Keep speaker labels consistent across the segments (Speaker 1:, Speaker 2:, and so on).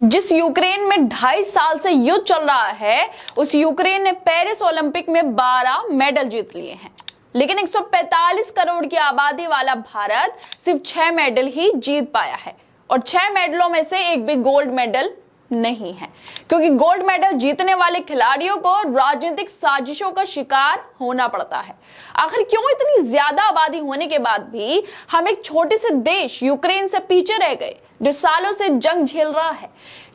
Speaker 1: जिस यूक्रेन में 2.5 साल से युद्ध चल रहा है, उस यूक्रेन ने पेरिस ओलंपिक में 12 मेडल जीत लिए हैं। लेकिन 145 करोड़ की आबादी वाला भारत सिर्फ 6 मेडल ही जीत पाया है और 6 मेडलों में से एक भी गोल्ड मेडल नहीं है, क्योंकि गोल्ड मेडल जीतने वाले खिलाड़ियों को राजनीतिक साजिशों का शिकार होना पड़ता है। आखिर क्यों इतनी ज्यादा आबादी होने के बाद भी हम एक छोटे से देश यूक्रेन से पीछे रह गए, जो सालों से जंग झेल रहा है?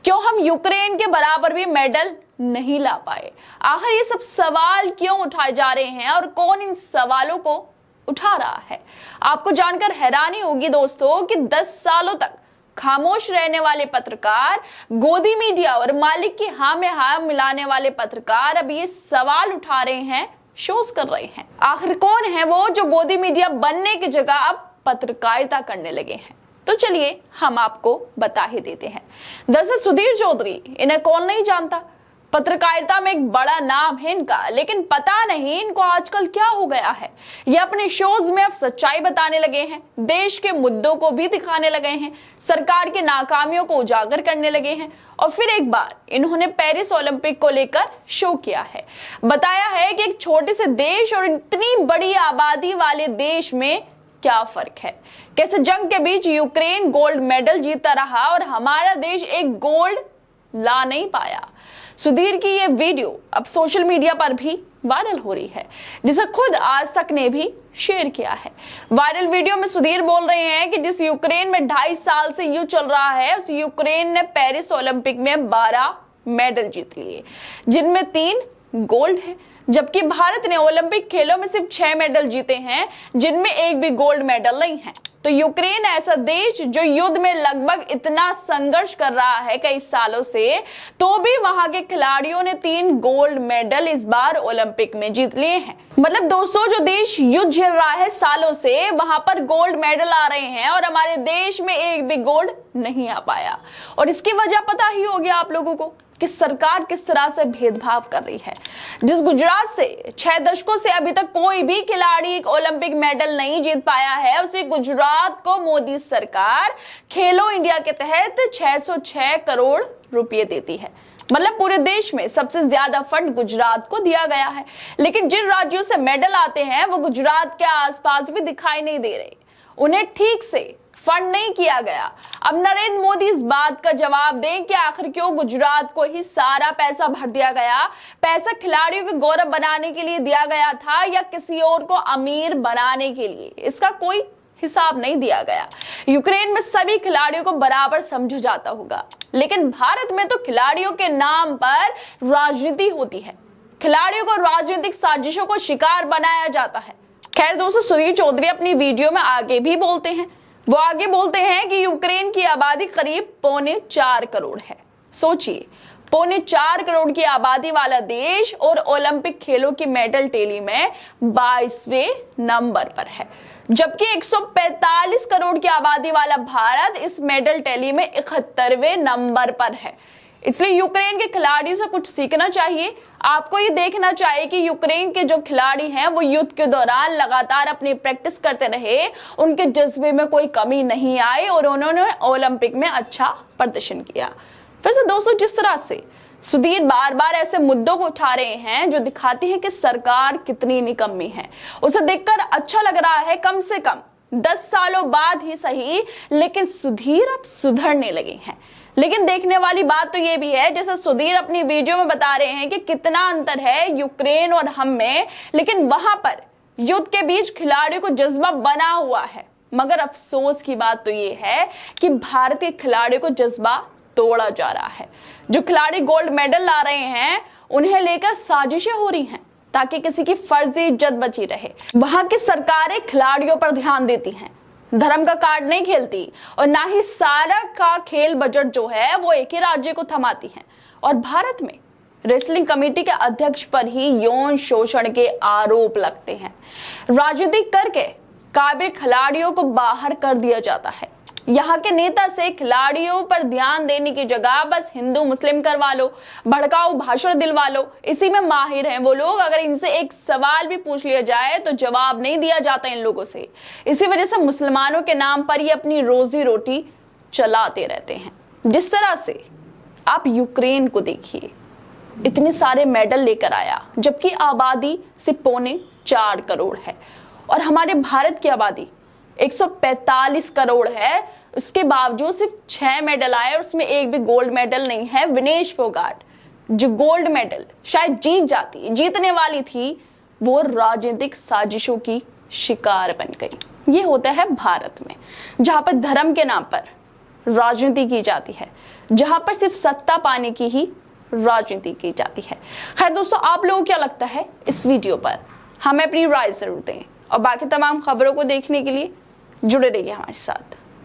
Speaker 1: क्यों हम यूक्रेन के बराबर भी मेडल नहीं ला पाए? आखिर ये सब सवाल क्यों उठाए जा रहे हैं और कौन इन सवालों को उठा रहा है? आपको जानकर हैरानी होगी दोस्तों कि 10 सालों तक खामोश रहने वाले पत्रकार, गोदी मीडिया और मालिक की हाँ में हाँ मिलाने वाले पत्रकार अब ये सवाल उठा रहे हैं, शोज कर रहे हैं। आखिर कौन है वो जो गोदी मीडिया बनने की जगह अब पत्रकारिता करने लगे हैं? तो चलिए हम आपको बता ही देते हैं। दरअसल सुधीर चौधरी, इन्हें कौन नहीं जानता, पत्रकारिता में एक बड़ा नाम है इनका, लेकिन पता नहीं इनको आजकल क्या हो गया है। ये अपने शोज में अब सच्चाई बताने लगे हैं, देश के मुद्दों को भी दिखाने लगे हैं, सरकार की नाकामियों को उजागर करने लगे हैं और फिर एक बार इन्होंने पेरिस ओलंपिक को लेकर शो किया है। बताया है कि एक छोटे से देश और इतनी बड़ी आबादी वाले देश में क्या फर्क है, कैसे जंग के बीच यूक्रेन गोल्ड मेडल जीतता रहा और हमारा देश एक गोल्ड ला नहीं पाया। सुधीर की ये वीडियो अब सोशल मीडिया पर भी वायरल हो रही है, जिसे खुद आज तक ने भी शेयर किया है। वायरल वीडियो में सुधीर बोल रहे हैं कि जिस यूक्रेन में 2.5 साल से युद्ध चल रहा है, उस यूक्रेन ने पेरिस ओलंपिक में 12 मेडल जीत लिए, जिनमें 3 गोल्ड है, जबकि भारत ने ओलंपिक खेलों में सिर्फ 6 मेडल जीते हैं, जिनमें एक भी गोल्ड मेडल नहीं है। तो यूक्रेन ऐसा देश जो युद्ध में लगभग इतना संघर्ष कर रहा है कई सालों से, तो भी वहां के खिलाड़ियों ने 3 गोल्ड मेडल इस बार ओलंपिक में जीत लिए हैं। मतलब दोस्तों, जो देश युद्ध झेल रहा है सालों से, वहां पर गोल्ड मेडल आ रहे हैं और हमारे देश में एक भी गोल्ड नहीं आ पाया। और इसकी वजह पता ही होगी आप लोगों को कि सरकार किस तरह से भेदभाव कर रही है। जिस गुजरात से 6 दशकों से अभी तक कोई भी खिलाड़ी एक ओलंपिक मेडल नहीं जीत पाया है, उसी गुजरात को मोदी सरकार खेलो इंडिया के तहत 606 करोड़ रुपए देती है। मतलब पूरे देश में सबसे ज्यादा फंड गुजरात को दिया गया है। लेकिन जिन राज्यों से मेडल आते हैं वो गुजरात के आसपास भी दिखाई नहीं दे रहे, उन्हें ठीक से फंड नहीं किया गया। अब नरेंद्र मोदी इस बात का जवाब दें कि आखिर क्यों गुजरात को ही सारा पैसा भर दिया गया? पैसा खिलाड़ियों के गौरव बनाने के लिए दिया गया था या किसी और को अमीर बनाने के लिए? इसका कोई हिसाब नहीं दिया गया। यूक्रेन में सभी खिलाड़ियों को बराबर समझा जाता होगा, लेकिन भारत में तो खिलाड़ियों के नाम पर राजनीति होती है, खिलाड़ियों को राजनीतिक साजिशों को शिकार बनाया जाता है। खैर दोस्तों, सुधीर चौधरी अपनी वीडियो में आगे भी बोलते हैं। वो आगे बोलते हैं कि यूक्रेन की आबादी करीब 4.25 करोड़ है। सोचिए, 4.25 करोड़ की आबादी वाला देश और ओलंपिक खेलों की मेडल टैली में 22वें नंबर पर है, जबकि 145 करोड़ की आबादी वाला भारत इस मेडल टैली में 71वें नंबर पर है। इसलिए यूक्रेन के खिलाड़ियों से कुछ सीखना चाहिए। आपको ये देखना चाहिए कि यूक्रेन के जो खिलाड़ी हैं वो युद्ध के दौरान लगातार अपनी प्रैक्टिस करते रहे, उनके जज्बे में कोई कमी नहीं आई और उन्होंने ओलंपिक में अच्छा प्रदर्शन किया। फिर से दोस्तों, जिस तरह से सुधीर बार बार ऐसे मुद्दों को उठा रहे हैं जो दिखाते हैं कि सरकार कितनी निकम्मी है, उसे देखकर अच्छा लग रहा है। कम से कम 10 सालों बाद ही सही, लेकिन सुधीर अब सुधरने लगे हैं। लेकिन देखने वाली बात तो ये भी है, जैसे सुधीर अपनी वीडियो में बता रहे हैं कि कितना अंतर है यूक्रेन और हम में, लेकिन वहां पर युद्ध के बीच खिलाड़ियों को जज्बा बना हुआ है। मगर अफसोस की बात तो ये है कि भारतीय खिलाड़ियों को जज्बा तोड़ा जा रहा है। जो खिलाड़ी गोल्ड मेडल ला रहे हैं, उन्हें लेकर साजिशें हो रही हैं ताकि किसी की फर्जी इज्जत बची रहे। वहां की सरकारें खिलाड़ियों पर ध्यान देती हैं, धर्म का कार्ड नहीं खेलती और ना ही सारा का खेल बजट जो है वो एक ही राज्य को थमाती है। और भारत में रेसलिंग कमेटी के अध्यक्ष पर ही यौन शोषण के आरोप लगते हैं। राजनीति करके काबिल खिलाड़ियों को बाहर कर दिया जाता है। यहाँ के नेता से खिलाड़ियों पर ध्यान देने की जगह बस हिंदू मुस्लिम करवा लो, भड़काऊ भाषण दिलवा लो, इसी में माहिर हैं वो लोग। अगर इनसे एक सवाल भी पूछ लिया जाए तो जवाब नहीं दिया जाता इन लोगों से। इसी वजह से मुसलमानों के नाम पर ये अपनी रोजी रोटी चलाते रहते हैं। जिस तरह से आप यूक्रेन को देखिए, इतने सारे मेडल लेकर आया जबकि आबादी सिर्फ 4.25 करोड़ है, और हमारे भारत की आबादी 145 करोड़ है। उसके बावजूद सिर्फ 6 मेडल आए और उसमें एक भी गोल्ड मेडल नहीं है। विनेश फोगाट जो गोल्ड मेडल शायद जीतने वाली थी, वो राजनीतिक साजिशों की शिकार बन गई। ये होता है भारत में, जहां पर धर्म के नाम पर राजनीति की जाती है, जहां पर सिर्फ सत्ता पाने की ही राजनीति की जाती है। खैर दोस्तों, आप लोगों को क्या लगता है इस वीडियो पर? हमें अपनी राय जरूर दें, और बाकी तमाम खबरों को देखने के लिए जुड़े रहिए हमारे साथ।